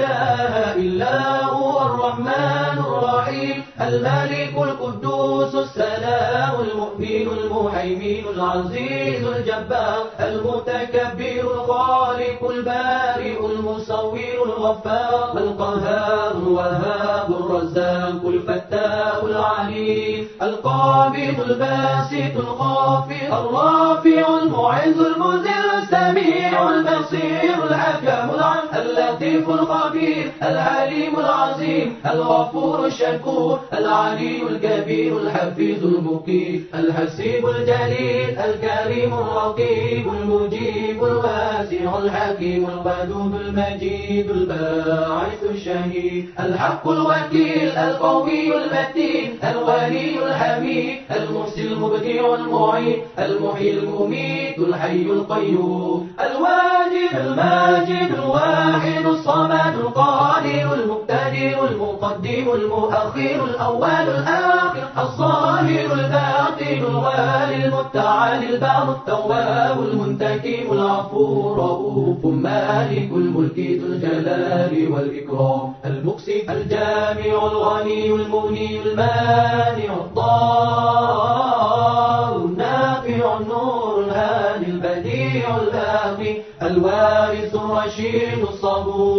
إله إلا هو الرحمن الرحيم الملك القدوس السلام المؤمن المهيمن العزيز الجبار المتكبر الخالق البارئ المصور الغفار القهار الوهاب الرزاق الفتاح العليم القابض الباسط الخافض الرافع المعز المذل السميع البصير الحكم العليم اللطيف الخبير العليم العظيم الغفور الشكور العلي الكبير الحفيظ المقيم الحسيب الجليل الكريم الرقيب المجيب الواسع الحكيم الودود المجيد الباعث الشهيد الحق الوكيل القوي المتين الولي الحميد المحسن المبدع المعين المحيي المميت الحي القيوم الواجد الماجد الواحد الصمد القادر المقتدر المقدم المؤخر الأول الآخر الظاهر الباطن الوالي المتعالي البر التواب المنتقم العفو الرؤوف مالك الملك ذو الجلال والإكرام المقسط الجامع الغني المغني المانع الضار النافع النور الهادي البديع الباقي الوارث الرشيد الصبور